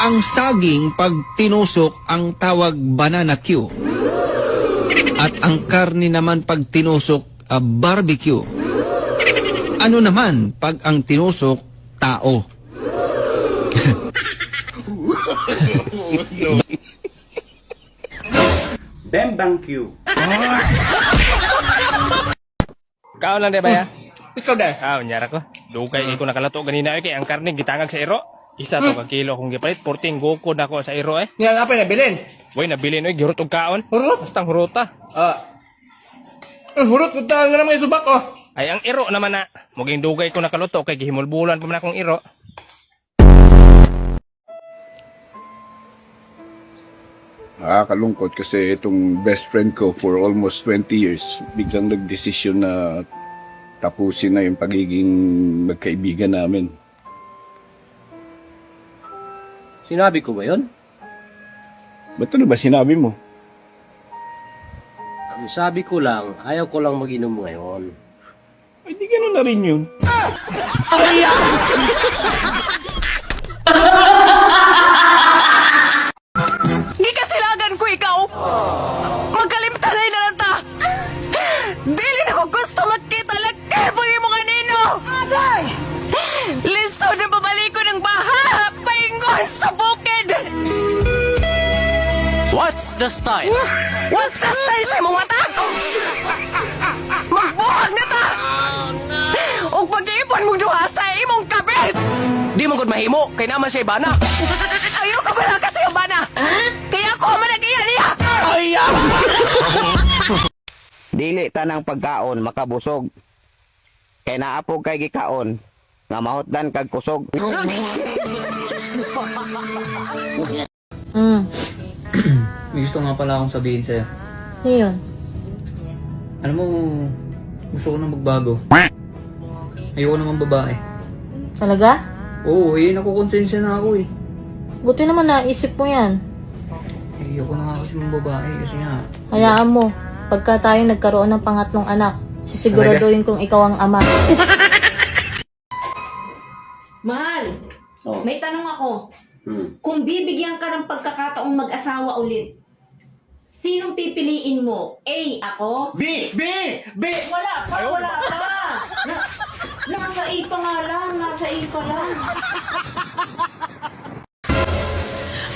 Ang saging pag tinusok ang tawag banana Q. At ang karni naman pag tinusok barbecue. Ano naman pag ang tinusok tao? Bembang Q. Kaon lang di ba ya? Ikaw dahil. Nyara ko. Dugay ko nakalato ganina kay ang karne gitangag sa iro. Isa to ka kilo kung gipalit 14 goko na ko sa iro eh. Nga nga pa nabilin. Boy nabilin oy gihurot og kaon. Hurot? Basta huruta. Hurot ko tayo nga naman yung subak oh. Ay ang iro naman na. Muging dugay ko nakaluto kay gihimulbulan pa man akong iro. Nakakalungkot kasi itong best friend ko for almost 20 years, biglang nagdesisyon na tapusin na yung pagiging magkaibigan namin. Sinabi ko ba yun? Ba't ano ba sinabi mo? Ang sabi ko lang, ayaw ko lang mag-inom ngayon. Ay, di gano'n na rin yun. Gikasilagan ko ikaw! Magkalimtanay na lang ta! Dili na ko gusto magkita lagkay mo yung mga nino! Agay! Lisod na babalik ko ng baha! Paingon sa bukid! What's the style? What's the style sa imong mata? Magbuhag na ta! O pag-iipon mo duha sa imong kabit! Di mo gud mahimo kay naman siya bana. Ayaw ka pala kasi yung bana! Kaya ako managiyan niya! Dili tanang pagkaon makabusog. Kay naapog kay gikaon nga mahutdan kag kusog. May gusto nga pala akong sabihin sa'yo. Ano yun? Alam mo, gusto ko na magbago. Ayoko naman babae. Talaga? Oo, nakukonsensya na ako eh. Buti naman naisip mo yan. Ayoko na nga kasi ng babae kasi nga. Hayaan mo, pagka tayo nagkaroon ng pangatlong anak, sisiguraduhin kong ikaw ang ama. Mahal, may tanong ako. Kung bibigyan ka ng pagkakataong mag-asawa ulit, sinong pipiliin mo? A, ako? B! Wala pa! Nasa A pa nga lang, nasa A pa lang.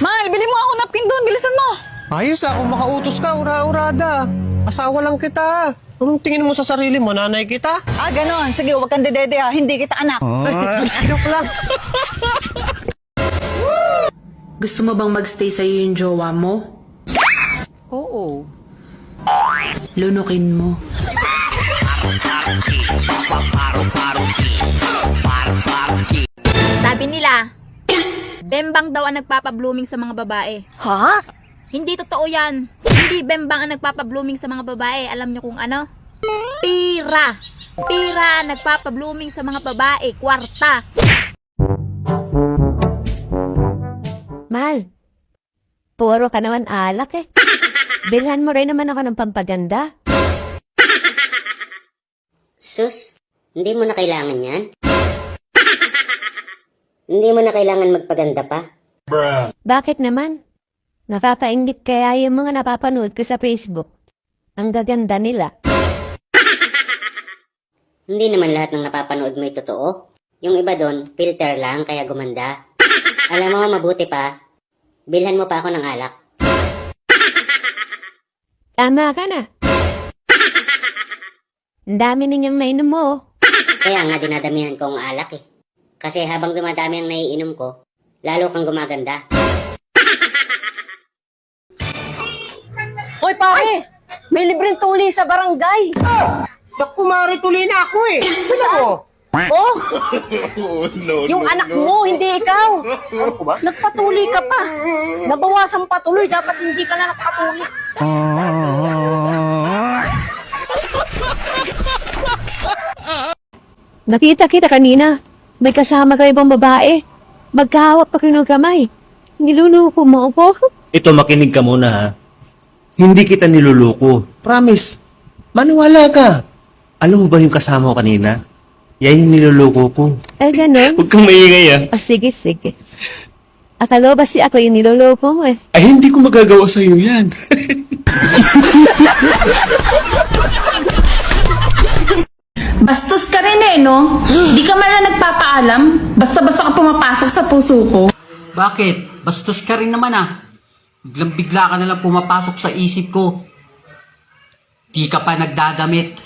Mahal, bili mo ako napkin doon. Bilisan mo. Ayos kung makautos ka, ura-urada. Asawa lang kita. Anong tingin mo sa sarili mo, nanay kita? Ganon. Sige, huwag kang dedede ha. Hindi kita anak. Joke lang. Gusto mo bang magstay sa'yo yung jowa mo? Oo. Lunukin mo. Sabi nila, bembang daw ang nagpapa-blooming sa mga babae. Ha? Hindi totoo yan. Hindi bembang ang nagpapa-blooming sa mga babae. Alam niyo kung ano? Pira. Pira ang nagpapa-blooming sa mga babae. Kwarta. Mahal, puro ka naman alak eh. Bilhan mo rin naman ako ng pampaganda. Sus, hindi mo na kailangan yan? Hindi mo na kailangan magpaganda pa? Bakit naman? Napapainggit kaya yung mga napapanood ko sa Facebook. Ang gaganda nila. Hindi naman lahat ng napapanood mo ay totoo. Yung iba doon, filter lang kaya gumanda. Alam mo, mabuti pa. Bilhan mo pa ako ng alak. Tama ka na. Ang dami ninyang nainom mo. Kaya nga dinadamihan ko ang alak eh. Kasi habang dumadami ang naiinom ko, lalo kang gumaganda. Hoy pare! May libreng tuli sa barangay. Naku, Mari, tuloy na ako eh. Ano mo? Oh! Yung anak mo, hindi ikaw. Ano ko ba? Nagpatuli ka pa. Nabawasan patuloy, dapat hindi ka na nakapatuli. Nakita kita kanina. May kasama kayo bang babae? Magkahawak pa kayo ng kamay. Niluluko mo ako. Ito makinig ka muna ha. Hindi kita niluluko. Promise. Maniwala ka. Alam mo ba yung kasama ko kanina? Yan yung niluluko ko. Ganun? Huwag kang maingay ah. Sige, sige. Akala ba si ako yung niloloko mo eh? Ay, hindi ko magagawa sa'yo yan. Bastos ka rin eh, no? Di ka man na nagpapaalam. Basta-basta ka pumapasok sa puso ko. Bakit? Bastos ka rin naman ah. Biglang-bigla ka nalang pumapasok sa isip ko. Di ka pa nagdadamit.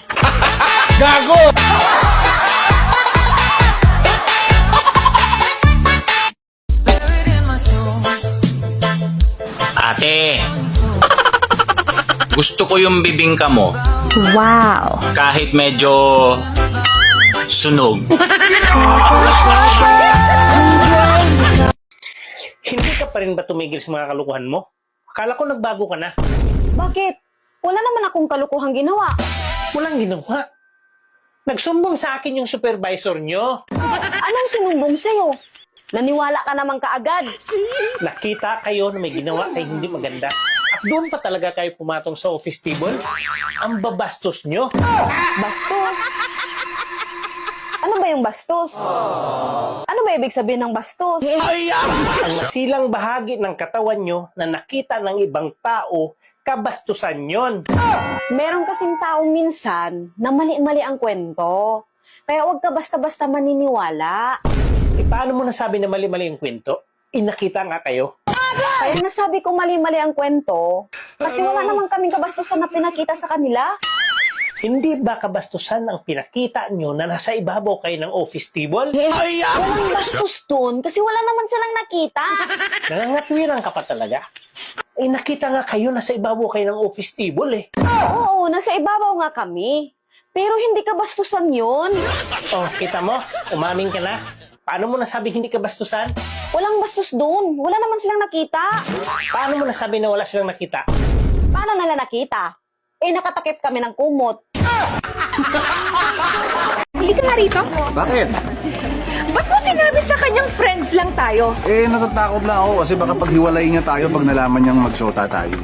Ate, gusto ko yung bibingka mo. Wow! Kahit medyo sunog. Hindi ka pa rin ba tumigil sa mga kalukuhan mo? Akala ko nagbago ka na. Bakit? Wala naman akong kalukuhang ginawa. Walang ginawa. Nagsumbong sa akin yung supervisor nyo. Anong sinumbong sa'yo? Naniwala ka naman kaagad. Nakita kayo na may ginawa ay hindi maganda. At doon pa talaga kayo pumatong sa office table? Ang babastos nyo. Bastos? Ano ba yung bastos? Ano ba ibig sabihin ng bastos? Ang masilang bahagi ng katawan nyo na nakita ng ibang tao, kabastusan yon. Meron kasing taong minsan na mali-mali ang kwento. Kaya huwag ka basta-basta maniniwala. E paano mo nasabi na mali-mali yung kwento? Inakita nga kayo. Kaya nasabi ko mali-mali ang kwento kasi wala naman kaming kabastusan na pinakita sa kanila. Hindi ba kabastusan ang pinakita nyo na nasa ibabaw kayo ng office table? Walang bastos dun kasi wala naman silang nakita. Nangangatwiran ka pa talaga. Eh nakita nga kayo nasa ibabaw kayo ng office table eh. Oo, nasa ibabaw nga kami. Pero hindi kabastusan yun. Oh, kita mo? Umamin ka na. Paano mo nasabi hindi kabastusan? Walang bastos dun. Wala naman silang nakita. Paano mo nasabi na wala silang nakita? Paano nila nakita? Eh, nakatakip kami ng kumot. Hindi ka na rito? Bakit? Ba't mo sinabi sa kanyang friends lang tayo? Eh, natatakot lang ako kasi baka paghiwalay niya tayo pag nalaman niyang magsyota tayo.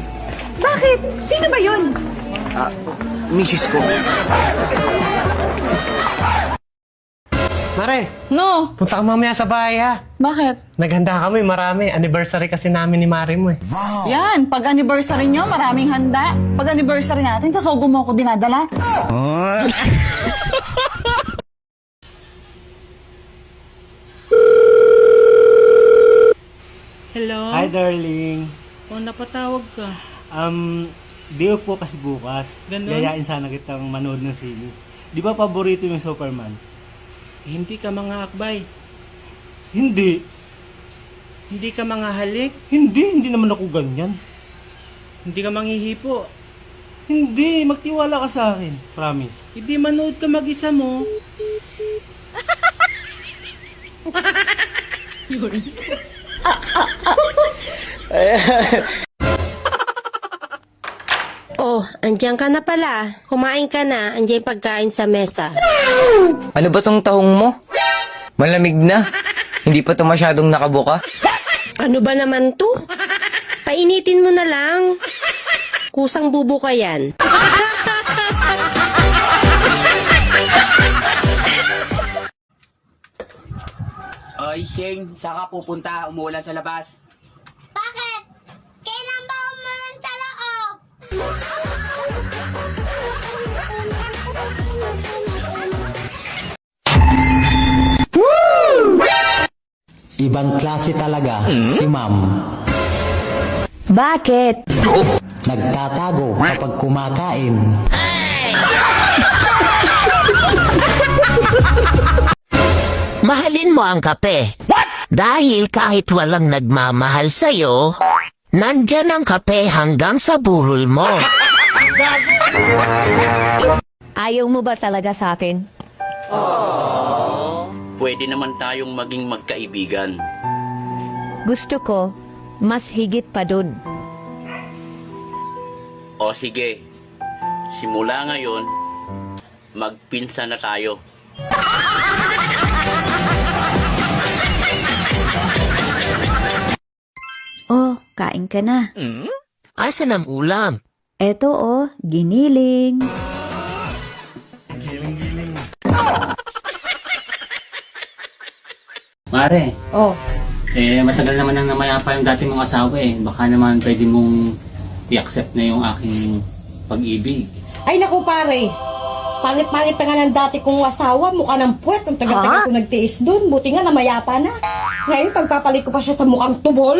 Bakit? Sino ba yun? Ah, misis ko. Mare, No? punta ka mamaya sa bahay ha. Bakit? Naghanda kami, marami. Anniversary kasi namin ni Mare mo eh. Yan, pag anniversary nyo, maraming handa. Pag anniversary natin, sa sogo mo ako dinadala. Hello? Hi, darling. Oh, napatawag ka. Day off po kasi bukas. Ganun? Yayain sana kitang manood ng sine. Di ba paborito yung Superman? Hindi ka mga akbay. Hindi. Hindi ka mga halik? Hindi naman ako ganyan. Hindi ka manghihipo? Hindi, magtiwala ka sa akin. Promise. Hindi manood ka mag-isa mo. Oh, andyan ka na pala. Kumain ka na, andyan yung pagkain sa mesa. Ano ba tong tahong mo? Malamig na. Hindi pa to masyadong nakabuka. Ano ba naman to? Painitin mo na lang. Kusang bubuka yan. Oy, Sheng, saan ka pupunta? Umuulan sa labas. Bakit? Kailan ba umulan sa loob? Ibang klase talaga si ma'am. Bakit? Nagtatago kapag kumakain. Mahalin mo ang kape. What? Dahil kahit walang nagmamahal sa'yo, nandyan ang kape hanggang sa burol mo. Ayaw mo ba talaga sa akin? Pwede naman tayong maging magkaibigan. Gusto ko, mas higit pa dun. O sige, simula ngayon, magpinsa na tayo. Oh, kain ka na. Asan ang ulam? Eto oh, giniling. Mare, Oh, Matagal naman nang namayapa yung dati mong asawa eh. Baka naman pwede mong i-accept na yung aking pag-ibig. Ay naku pare, pangit-pangit na nga ng dati kong asawa, mukha ng puwet, ang tagal-tagal ko nagtiis dun, buti nga namayapa na. Ngayon pagpapalit ko pa siya sa mukhang tubol.